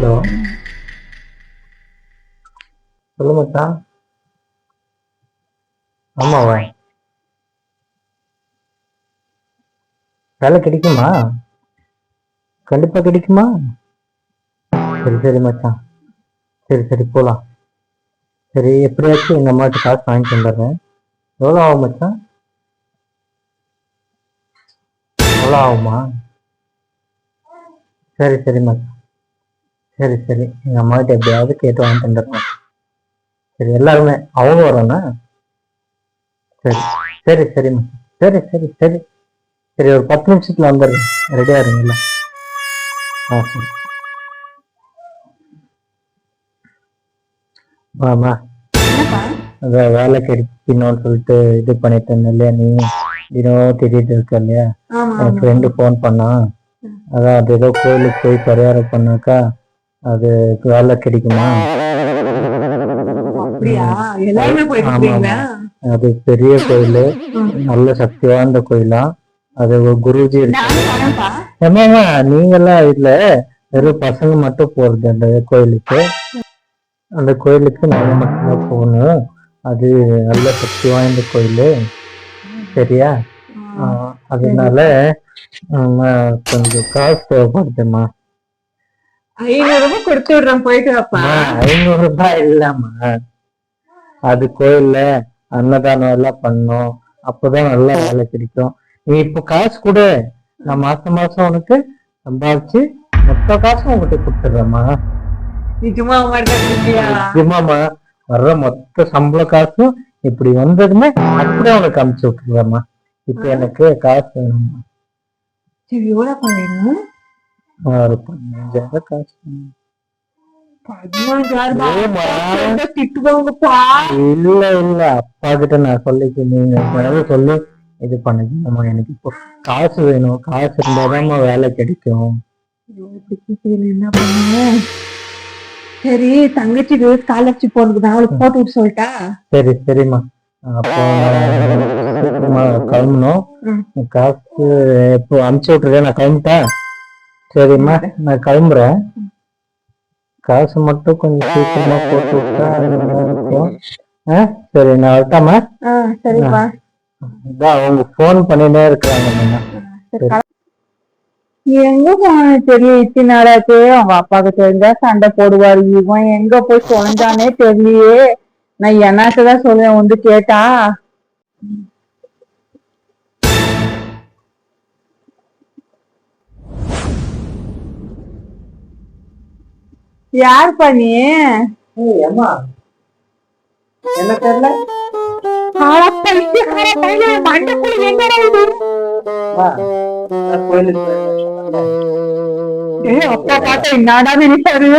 Hello, சொல்லு மச்சான். ஆமாவா? வேலை கிடைக்குமா? கண்டிப்பா கிடைக்குமா? சரி சரி மச்சான், சரி சரி போலாம். சரி, எப்படியாச்சும் எங்க அம்மாட்ட காசு வாங்கிட்டு வந்துடுறேன். எவ்வளோ ஆகும் மச்சான்? எவ்வளோ ஆகுமா? சரி சரி மச்சான், சரி சரி, எங்க அம்மாகிட்ட எப்படியாவது கேட்டு வாங்கிட்டு வந்துடுறேன். சரி, எல்லாருமே அவங்க வரோண்ணா. சரி சரி சரி மச்சான், சரி சரி சரி சரி, ஒரு 10 நிமிஷத்துல வந்துடுறேன். ரெடியா இருங்களா? ஆ சரி. ஆமா, என்னப்பா? அதான் வேலை கிடைக்கணும்னு சொல்லிட்டு இது பண்ணிட்டு இருந்த இல்லையா நீ, தினம் திட்டிட்டு இருக்க இல்லையா? ஆமா என் ஆமா. ஃப்ரெண்டு ஃபோன் பண்ணான். அதான் அது ஏதோ கோயிலுக்கு போய் பரிகாரம் பண்ணாக்கா அது வேலை கிடைக்குமா? அப்படியா? எல்லாருமே போயிட்டு ஆமா இருக்கீங்களா? ஆமா, அது பெரிய கோயில், நல்ல சக்தி வாய்ந்த கோயிலா. அது ஒரு குருஜி இருக்காரு. நானும் வரேன்ப்பா. ஏமாமா, நீங்கெல்லாம் இல்ல, வெறும் பசங்க மட்டும் போறது அந்த கோயிலுக்கு. அந்த கோயிலுக்கு நாங்க மட்டும்தான் போகணும். அது நல்ல சக்தி வாய்ந்த கோயில். சரியா? அதனால கொஞ்சம் காசு தேவைப்படுதுமா. 500 ரூபாய் கொடுத்து விடுறேன், போயிட்டு வாப்பா. 500 ரூபாய் இல்லம்மா, அது கோயில்ல அன்னதானம் எல்லாம் பண்ணோம், அப்பதான் நல்லா வேலை கிடைக்கும். நீ இப்ப காசு கொடு, நான் மாசம் மாசம் உனக்கு சம்பாதிச்சு மொத்த காசும் உங்ககிட்ட கொடுத்துடுறேம்மா. நிஜமா மாட்டா கொடுப்பியா? நிச்சயமாம்மா, வர்ற மொத்த சம்பள காசும் இப்படி வந்ததுமே அப்படியே உனக்கு அமுச்சு விட்டுருவேம்மா. இப்ப எனக்கு காசு வேணும்மா. சரி, எவ்வளவு பண்ணணும்? ஒரு 15,000 காசு வேணும். 15,000 ஏம்மா? திட்டுவாங்கப்பா. இல்ல இல்ல, அப்பா கிட்ட நான் சொல்லிக்க, நீங்க முதல்ல சொல்லி இது பண்ணிக்கணும்மா. எனக்கு இப்போ காசு வேணும், காசு இருந்தாதாம்மா வேலை கிடைக்கும். என்ன பண்ணுங்க? சரி, தங்கச்சிக்கு ஸ்காலர்ஷிப் போனதுக்கு நான் அவளுக்கு போட்டு விட்டு சொல்லிட்டா? சரி சரிம்மா, அப்போ சீக்கிரமா கிளம்பணும். காசு இப்போ அமுச்சு விட்டுருக்கேன், நான் கிளம்பிட்டேன். சரிம்மா, நான் கிளம்புறேன். காசு மட்டும் கொஞ்சம் சீக்கிரமா போட்டு விட்டா நல்லா இருக்கும். சரி, நான் வரட்டாமா? சரிப்பா. அவங்க போன் பண்ணினே இருக்கிறாங்க. எங்க போன தெரியல, இத்தனை நாளாச்சு. அவங்க அப்பாவுக்கு தெரிஞ்சா சண்டை போடுவாரு. இவன் எங்க போய் தொலைஞ்சானே தெரியலையே. நான் என்னக்குதான் சொல்லுவேன் வந்து கேட்டா. யார் பண்ணி? என்ன தெரியல, மண்டக்குள்ள என்னடா இது? அப்பா பார்த்தா என்னடா நினைச்சாரு?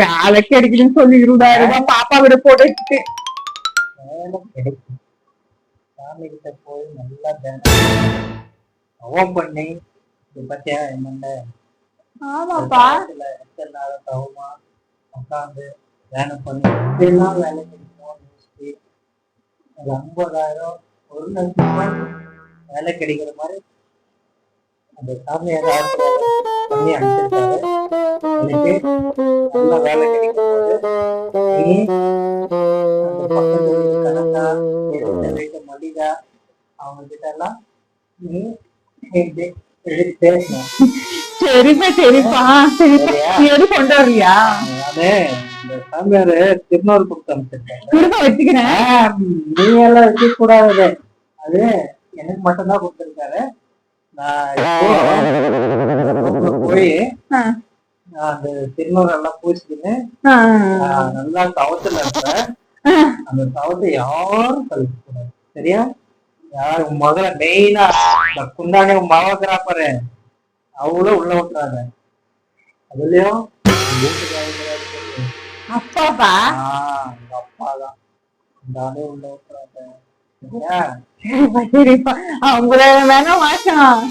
வேலைக்கு அடிக்கணும்னு சொல்லி 20,000 ரூபாய் பாப்பா விட போட்டு வச்சுட்டு. போய் நல்லா தவம் பண்ணி பத்தியா என்னென்ன ஆமாப்பா. தவமா உட்காந்து தியானம் பண்ணி இப்படிலாம் வேலை கிடைக்கும். 50,000 ஒரு லட்சம் ரூபாய் வேலை கிடைக்கிற மாதிரி அந்த சாமி ஏதாவது பண்ணி அனுப்பிச்சிருக்காரு. எனக்கு நல்ல வேலை கிடைக்கும் போது நீ அந்த பக்கத்து வீட்டு கணக்கா, எதிர்த்த வீட்டு மடிதா, அவங்க கிட்ட எல்லாம் நீ பேசணும். சரிப்பா சரிப்பா சரிப்பா. நீ எது கொண்டு வர்றியா? நானு இந்த சாமியாரு திருநூறு கொடுத்து அனுப்பிச்சிருக்கேன். குடும்ப வச்சுக்கிறேன். நீ எல்லாம் வச்சு கூடாது, அது எனக்கு மட்டும்தான் கொடுத்துருக்காரு. நான் இப்போ போய் அந்த திருநூறு எல்லாம் பூசிக்கின்னு நல்லா தவத்துல இருப்பேன். அந்த தவத்தை யாரும் கழிக்க கூடாது, சரியா? யாரு உன் மகள மெயினா குண்டானே உன் மகக்கிறா பாரு, அவ்வளவு உள்ள விட்டுறாங்க. அதுலயும் அப்பாப்பா அப்பாதான் குண்டானே உள்ள விட்டுறாங்க. சரிப்பா சரிப்பா. அவங்கள வேணா மாசம்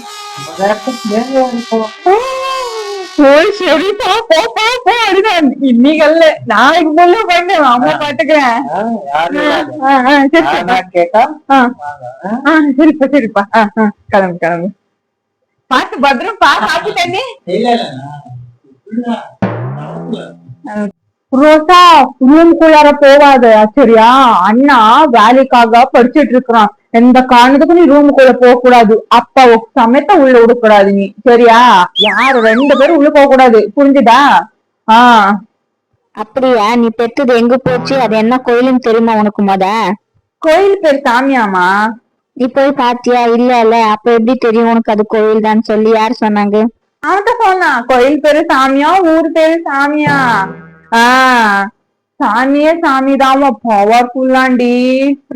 சரிப்பா. போ போ போ. அப்படிதான் இன்னைக்கு நாளைக்கு போல பண்ணு, அம்மா பாத்துக்கிறேன். கேட்டா சரிப்பா சரிப்பா. கிளம்பு கிளம்பு. பாத்து பத்திரம் பா. காப்பி தண்ணி இல்ல ரோசா ரூம் குள்ளார போவாத சரியா? அண்ணா வேலைக்காக படிச்சிட்டு இருக்கிறான். எந்த காரணத்துக்கும் நீ ரூமுக்குள்ள போக கூடாது. அப்பா சமயத்த உள்ள விடக்கூடாது நீ சரியா? யாரு 2 பேரும் உள்ள போக கூடாது, புரிஞ்சுதா? ஆஹ் அப்படியா? நீ பெத்தது எங்க போச்சு? அது என்ன கோயிலுன்னு தெரியுமா உனக்கு? கோயில் பேர் சாமியாமா? நீ போய் பாத்தியா? இல்ல அப்ப எப்படி தெரியும் உனக்கு அது கோயில் தான் சொல்லி? யார் சொன்னாங்க? அவன்கிட்ட சொன்னா கோயில் பேரு சாமியா, ஊர் பேரு சாமியா. சாமியே சாமிதாமா, பவர்ஃபுல்லாண்டி.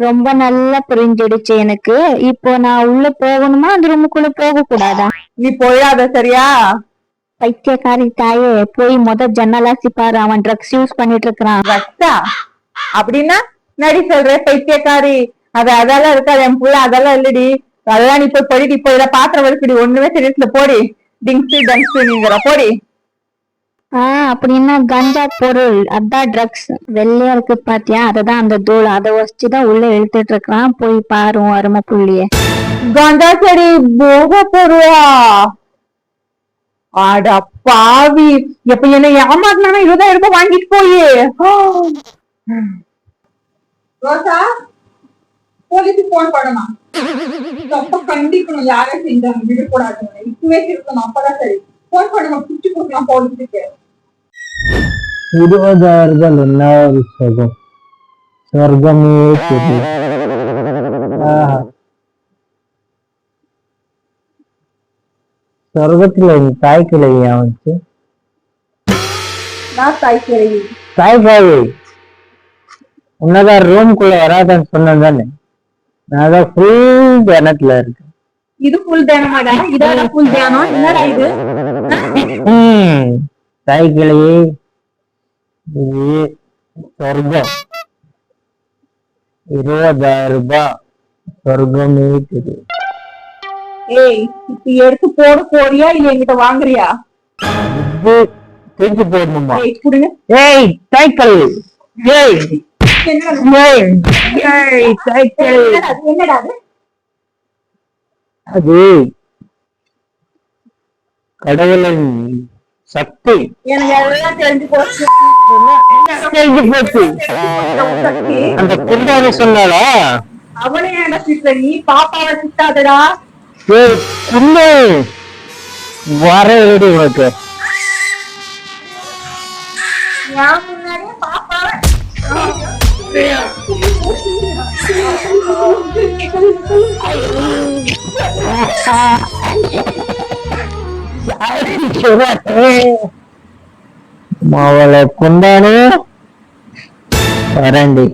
ரொம்ப நல்லா புரிஞ்சிடுச்சு எனக்கு. இப்போ நான் உள்ள போகணுமா அந்த ரூமுக்குள்ள போக கூடாதா? நீ போயிடாத சரியா? பைத்தியக்காரி தாயே, போய் ஜன்னலாசி பாரு, அவன் ட்ரக்ஸ் யூஸ் பண்ணிட்டு இருக்கிறான். ட்ரக்ஸா? அப்படின்னா நடி சொல்ற பைத்தியக்காரி? அதெல்லாம் இருக்காது என் புள்ள, அதெல்லாம் இல்லடி. அதெல்லாம் நீ போய் படிடி, போயிட பாத்திரம் வச்சுடி, ஒண்ணுமே தெரியல போடி. டிங்ஸு டங்ஸு நீங்கிற போடி. அப்படின்னா கஞ்சா பொருள், அதான் ட்ரக்ஸ். வெள்ளையா இருக்கு பாத்தியா? அததான் அந்த தூள், அதை வச்சுதான் உள்ள இழுத்துட்டு இருக்கான். போய் பாரு அருமை புள்ளிய. கஞ்சா சரி போக பொருளா? அட பாவி, எப்ப என்ன ஏமாத்தினா 20,000 ரூபாய் வாங்கிட்டு போயே. ரோசா, போலீஸுக்கு போன் பண்ணணும். ரொம்ப கண்டிக்கணும், யாரை செஞ்சாங்க விடக்கூடாது, இப்பவே இருக்கணும். அப்பதான் சரி. போன் பண்ணணும், பிடிச்சு கொடுக்கலாம் போலீஸுக்கு. 20,000 ரூபாய் என்ன ஒரு சுகம், சொர்க்கமே தெரியும். சொர்க்கத்துல தாய் கிழவி வந்துச்சு. தாய் கிழவி உன்னதான் ரூம்குள்ள வராதான்னு சொன்னேன் தானே? நான் தான் ஃபுல் தியானத்துல இருக்கேன். இது ஃபுல் தியானமாடா? இதான ஃபுல் தியானம்? என்னடா இது? தாய் கிழவி, இது சொர்க்கம். 20,000 ரூபாய் சொர்க்கமே தெரியும். ஏய், இப்ப எடுத்து போட போறியா இல்ல என்கிட்ட வாங்குறியா? திருப்பி போடணுமா? ஏய் சைக்கிள், ஏய் சைக்கிள், என்னடா அது கடவுளின் சக்தி. எனக்கு எல்லாம் தெரிஞ்சு போச்சு. அந்த குண்டான சொன்னாலா? அவனே என்ன திட்ட, நீ பாப்பாவை திட்டாதடா. வர எப்படி உனக்கு? முன்னாடியே பாப்பாவை அவளை கொண்டானே வரண்டி.